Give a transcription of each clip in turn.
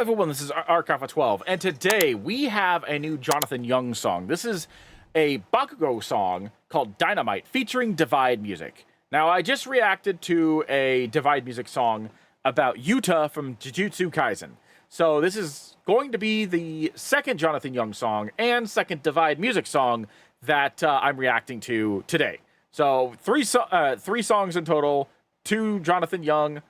everyone, this is Arkafa 12, and today we have a new Jonathan Young song. This is a Bakugo song called Dynamite, featuring Divide music. Now, I just reacted to a Divide music song about Yuta from Jujutsu Kaisen. So this is going to be the second Jonathan Young song and second Divide music song that I'm reacting to today. So three songs in total, 2 Jonathan Young,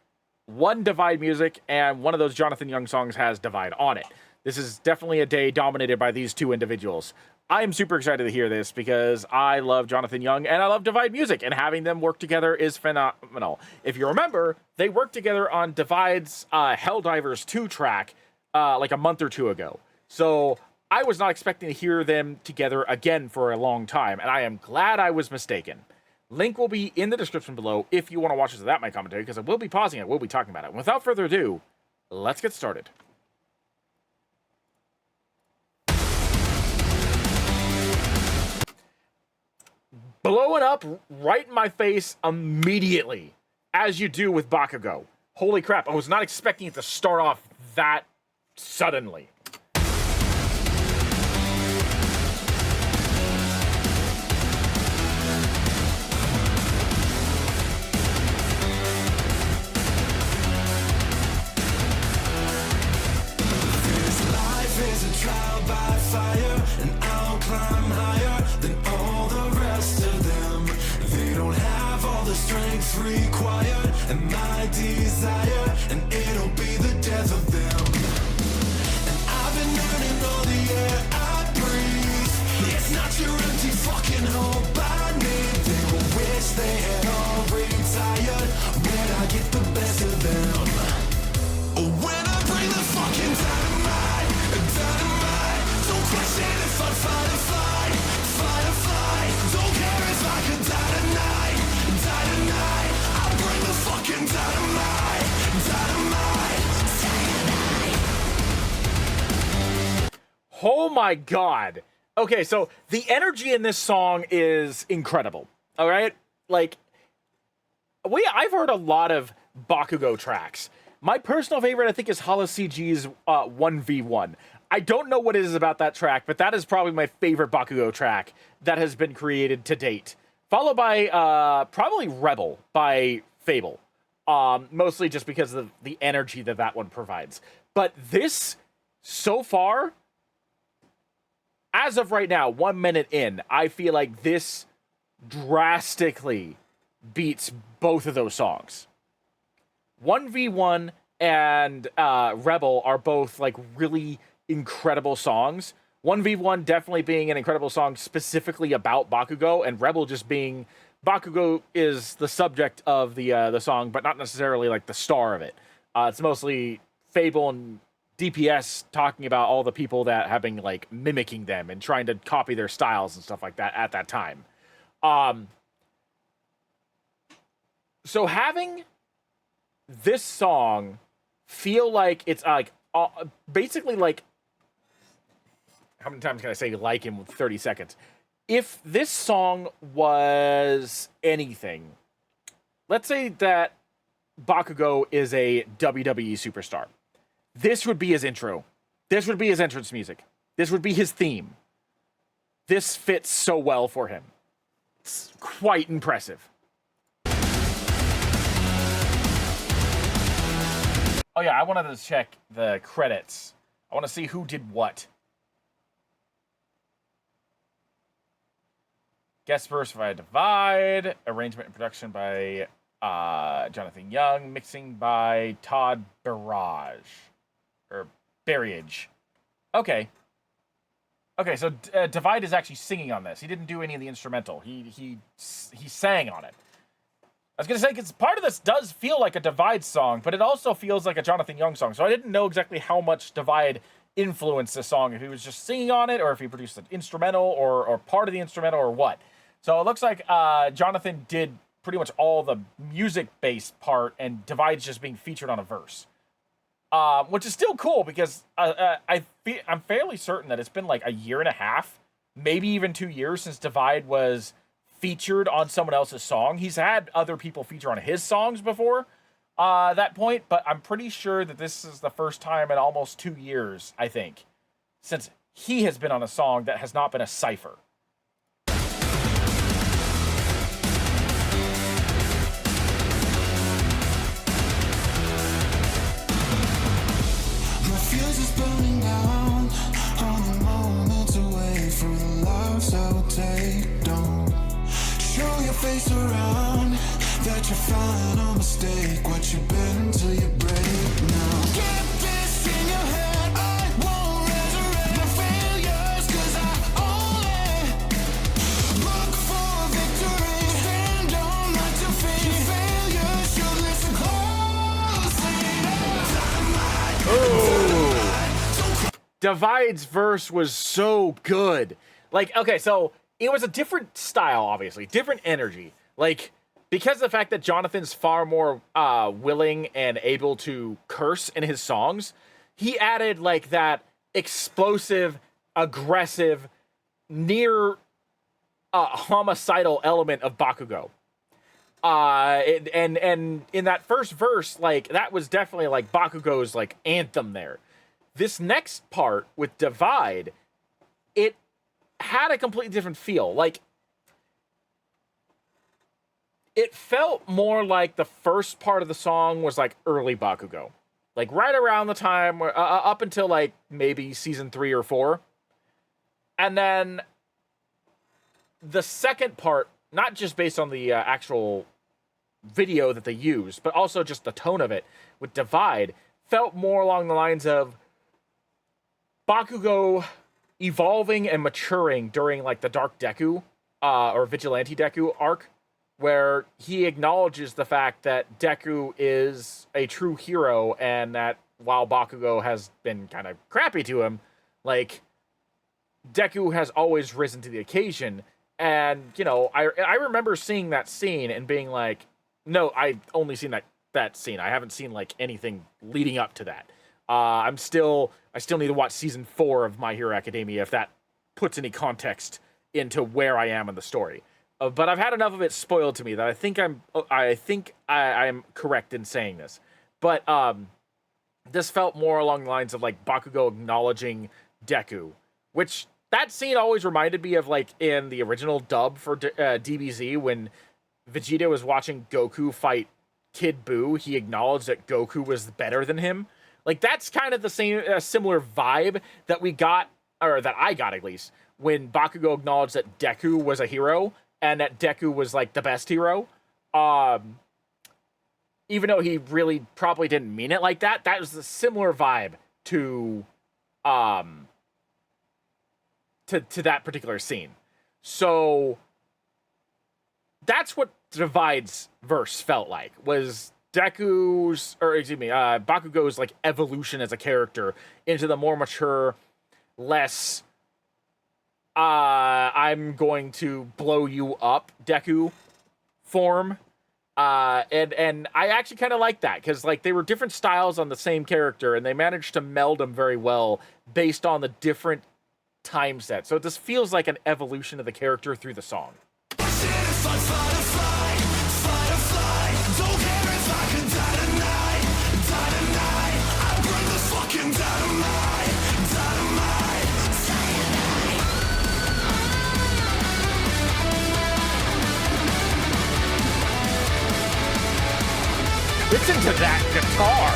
1 Divide music, and one of those Jonathan Young songs has Divide on it. This is definitely a day dominated by these 2 individuals. I am super excited to hear this because I love Jonathan Young and I love Divide music, and having them work together is phenomenal. If you remember, they worked together on Divide's Helldivers 2 track like a month or 2 ago. So I was not expecting to hear them together again for a long time, and I am glad I was mistaken. Link will be in the description below if you want to watch this without my commentary, because I will be pausing it, we'll be talking about it. Without further ado, let's get started. Blowing up right in my face immediately, as you do with Bakugo. Holy crap, I was not expecting it to start off that suddenly. Trial by fire, and I'll climb higher than all the rest of them. They don't have all the strength required, and my desire, and it'll be the death of them. And I've been earning all the air I breathe. It's not your empty fucking hope I need. They will wish they had all retired when I get the best of them. When I bring the fucking dynamite, don't question if I fly to fly, don't care if I could die tonight, I'll bring the fucking dynamite. Oh my god. Okay, so the energy in this song is incredible. All right? Like, I've heard a lot of Bakugo tracks. My personal favorite, I think, is Hala CG's 1v1. I don't know what it is about that track, but that is probably my favorite Bakugo track that has been created to date. Followed by probably Rebel by Fable. Mostly just because of the energy that one provides. But this, so far, as of right now, 1 minute in, I feel like this drastically beats both of those songs. 1v1 and Rebel are both like really incredible songs. 1v1 definitely being an incredible song specifically about Bakugo, and Rebel just being Bakugo is the subject of the song, but not necessarily like the star of it. It's mostly Fable and DPS talking about all the people that have been like mimicking them and trying to copy their styles and stuff like that at that time. So having this song feel like it's like basically like, how many times can I say like in 30 seconds? If this song was anything, let's say that Bakugo is a WWE superstar. This would be his intro. This would be his entrance music. This would be his theme. This fits so well for him. It's quite impressive. Oh yeah, I wanted to check the credits. I want to see who did what. Guest verse by Divide. Arrangement and production by Jonathan Young. Mixing by Todd Barrage. Or Barriage. Okay. Okay, so Divide is actually singing on this. He didn't do any of the instrumental. He sang on it. I was going to say, because part of this does feel like a Divide song, but it also feels like a Jonathan Young song. So I didn't know exactly how much Divide influenced this song, if he was just singing on it, or if he produced an instrumental, or part of the instrumental, or what. So it looks like Jonathan did pretty much all the music-based part, and Divide's just being featured on a verse. Which is still cool, because I'm fairly certain that it's been like a year and a half, maybe even 2 years since Divide was featured on someone else's song. He's had other people feature on his songs before, that point, but I'm pretty sure that this is the first time in almost 2 years, I think, since he has been on a song that has not been a cipher. My fuse is burning down, only moments away from the lives I will take. Don't show your face around, that you're fine, no mistake. What you've been till you break now. Get this in your head, I won't resurrect my failures, 'cause I only look for victory. Stand on my defeat. Your failures should listen closely. Divide's verse was so good. Like, okay, so it was a different style, obviously, different energy. Like, because of the fact that Jonathan's far more willing and able to curse in his songs, he added like that explosive, aggressive, near homicidal element of Bakugo. And in that first verse, like that was definitely like Bakugo's like anthem there. This next part with Divide, it had a completely different feel. Like, it felt more like the first part of the song was like early Bakugo. Like right around the time where, up until like maybe season 3 or 4. And then the second part, not just based on the actual video that they used, but also just the tone of it with Divide, felt more along the lines of Bakugo evolving and maturing during like the Dark Deku or Vigilante Deku arc, where he acknowledges the fact that Deku is a true hero and that while Bakugo has been kind of crappy to him, like Deku has always risen to the occasion. And, you know, I remember seeing that scene and being like, no, I've only seen that scene. I haven't seen like anything leading up to that. I still need to watch season 4 of My Hero Academia if that puts any context into where I am in the story. But I've had enough of it spoiled to me that I think I'm correct in saying this. But this felt more along the lines of like Bakugo acknowledging Deku, which that scene always reminded me of like in the original dub for DBZ when Vegeta was watching Goku fight Kid Buu. He acknowledged that Goku was better than him. Like, that's kind of the same, similar vibe that we got, or that I got at least, when Bakugo acknowledged that Deku was a hero and that Deku was like the best hero. Even though he really probably didn't mean it like that, that was a similar vibe to that particular scene. So that's what Divide's verse felt like, was Bakugo's like evolution as a character into the more mature, less I'm going to blow you up Deku form. And I actually kind of like that, because like they were different styles on the same character and they managed to meld them very well based on the different time set. So this feels like an evolution of the character through the song. Listen to that guitar.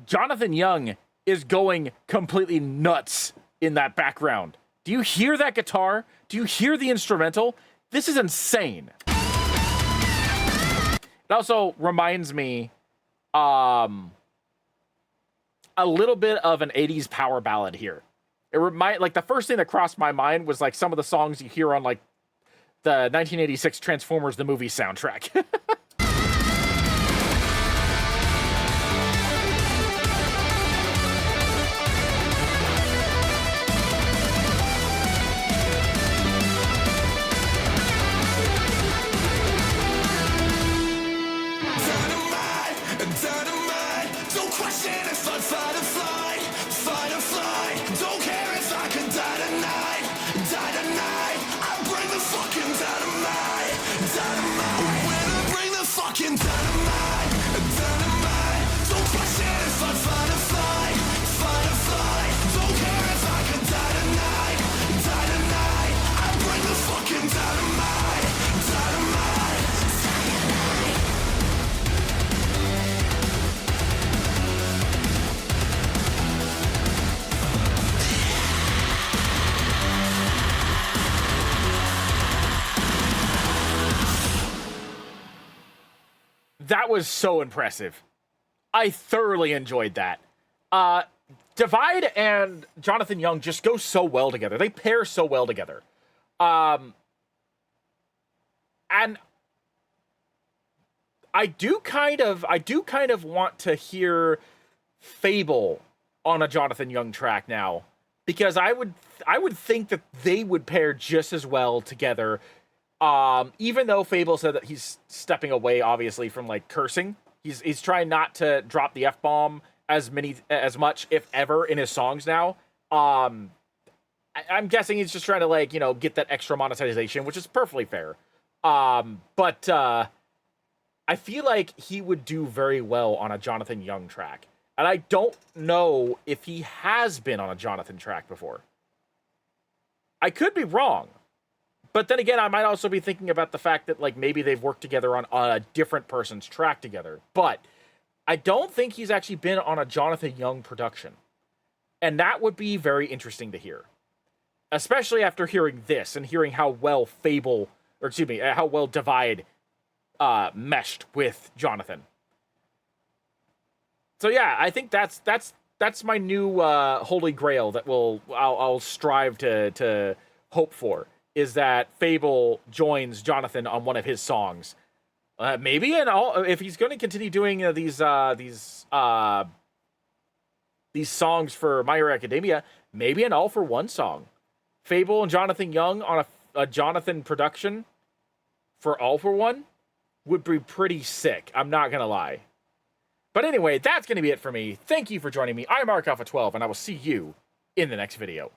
Jonathan Young is going completely nuts in that background. Do you hear that guitar? Do you hear the instrumental? This is insane. It also reminds me a little bit of an 80s power ballad here. Like the first thing that crossed my mind was like some of the songs you hear on like the 1986 Transformers the movie soundtrack. Dynamite, I bring the fucking dynamite. Dynamite, when I bring the fucking dynamite, dynamite. Don't question if I'd fight or flight, fight or flight. Don't care if I could die tonight, die tonight. I bring the fucking dynamite, dynamite, dynamite. That was so impressive. I thoroughly enjoyed that. Divide and Jonathan Young just go so well together. They pair so well together. And I do kind of want to hear Fable on a Jonathan Young track now, because I would think that they would pair just as well together. Even though Fable said that he's stepping away, obviously, from like cursing, he's trying not to drop the F-bomb as much, if ever, in his songs now. I'm guessing he's just trying to, like, you know, get that extra monetization, which is perfectly fair. But I feel like he would do very well on a Jonathan Young track. And I don't know if he has been on a Jonathan track before. I could be wrong. But then again, I might also be thinking about the fact that, like, maybe they've worked together on a different person's track together. But I don't think he's actually been on a Jonathan Young production. And that would be very interesting to hear. Especially after hearing this and hearing how well how well Divide meshed with Jonathan. So yeah, I think that's my new holy grail that I'll strive to hope for. Is that Fable joins Jonathan on one of his songs? Maybe if he's going to continue doing these songs for My Hero Academia, maybe an All for One song. Fable and Jonathan Young on a Jonathan production for All for One would be pretty sick. I'm not gonna lie. But anyway, that's gonna be it for me. Thank you for joining me. I'm Mark Alpha 12, and I will see you in the next video.